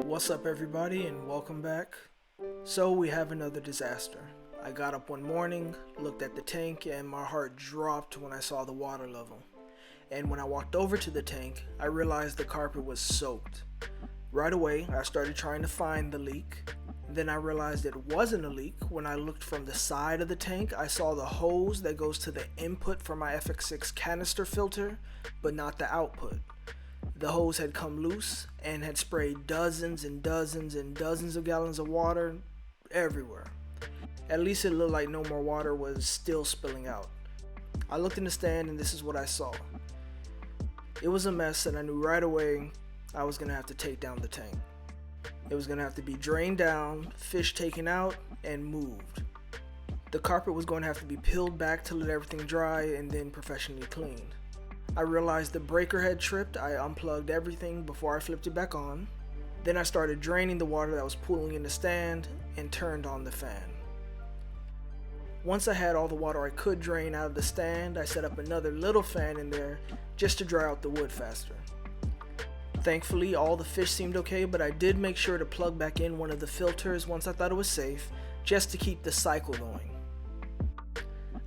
What's up everybody and welcome back. So we have another disaster. I got up one morning, looked at the tank, and my heart dropped when I saw the water level. And when I walked over to the tank, I realized the carpet was soaked. Right away, I started trying to find the leak. Then I realized it wasn't a leak. When I looked from the side of the tank, I saw the hose that goes to the input for my FX6 canister filter, but not the output. The hose had come loose and had sprayed dozens and dozens and dozens of gallons of water everywhere. At least it looked like no more water was still spilling out. I looked in the stand and this is what I saw. It was a mess and I knew right away I was going to have to take down the tank. It was going to have to be drained down, fish taken out, and moved. The carpet was going to have to be peeled back to let everything dry and then professionally cleaned. I realized the breaker had tripped. I unplugged everything before I flipped it back on. Then I started draining the water that was pooling in the stand and turned on the fan. Once I had all the water I could drain out of the stand, I set up another little fan in there just to dry out the wood faster. Thankfully, all the fish seemed okay, but I did make sure to plug back in one of the filters once I thought it was safe, just to keep the cycle going.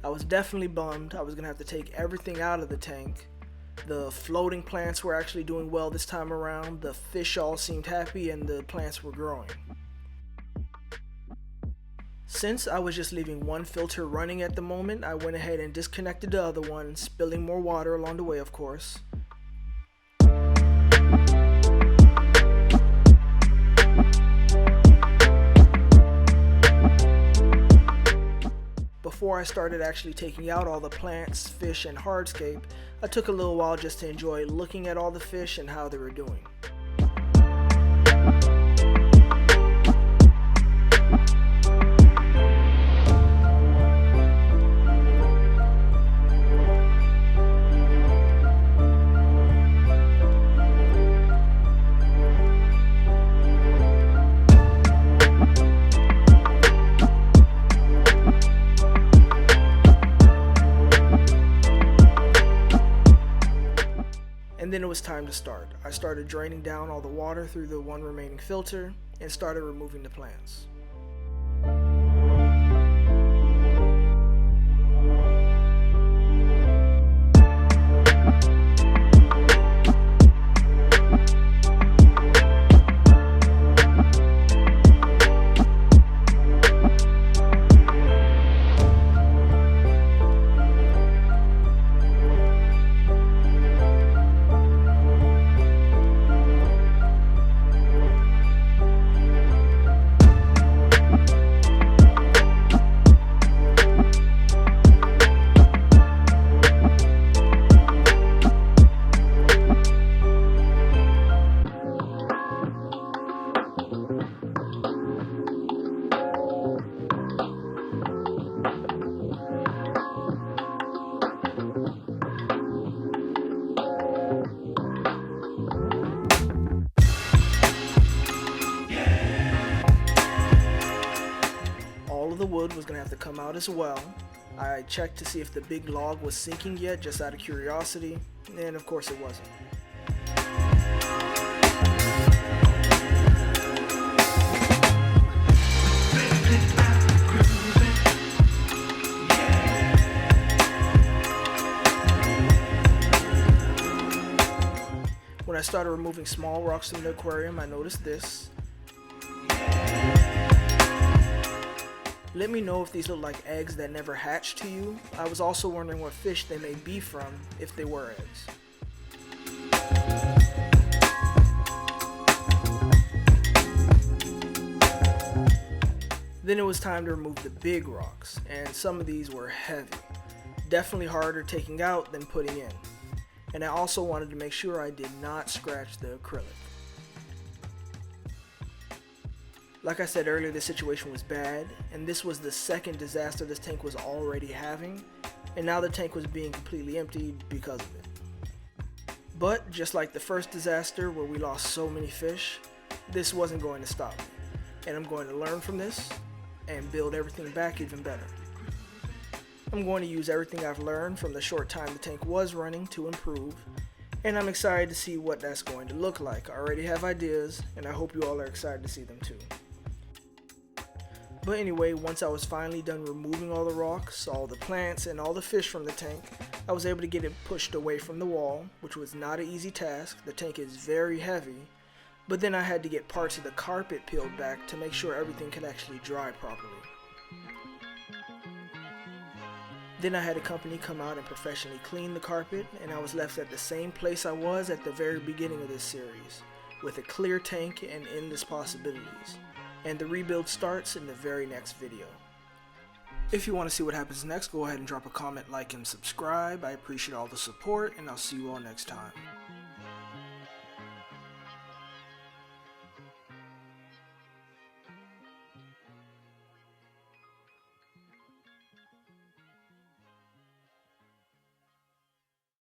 I was definitely bummed. I was going to have to take everything out of the tank. The floating plants were actually doing well this time around. The fish all seemed happy and the plants were growing. Since I was just leaving one filter running at the moment, I went ahead and disconnected the other one, spilling more water along the way, of course. Before I started actually taking out all the plants, fish, and hardscape, I took a little while just to enjoy looking at all the fish and how they were doing. And then it was time to start. I started draining down all the water through the one remaining filter and started removing the plants. The wood was going to have to come out as well. I checked to see if the big log was sinking yet, just out of curiosity, and of course it wasn't. When I started removing small rocks from the aquarium, I noticed this. Let me know if these look like eggs that never hatched to you. I was also wondering what fish they may be from, if they were eggs. Then it was time to remove the big rocks, and some of these were heavy. Definitely harder taking out than putting in. And I also wanted to make sure I did not scratch the acrylic. Like I said earlier, the situation was bad, and this was the second disaster this tank was already having, and now the tank was being completely emptied because of it. But just like the first disaster where we lost so many fish, this wasn't going to stop me, and I'm going to learn from this and build everything back even better. I'm going to use everything I've learned from the short time the tank was running to improve, and I'm excited to see what that's going to look like. I already have ideas, and I hope you all are excited to see them too. But anyway, once I was finally done removing all the rocks, all the plants, and all the fish from the tank, I was able to get it pushed away from the wall, which was not an easy task. The tank is very heavy, but then I had to get parts of the carpet peeled back to make sure everything could actually dry properly. Then I had a company come out and professionally clean the carpet, and I was left at the same place I was at the very beginning of this series, with a clear tank and endless possibilities. And the rebuild starts in the very next video. If you want to see what happens next, go ahead and drop a comment, like, and subscribe. I appreciate all the support, and I'll see you all next time.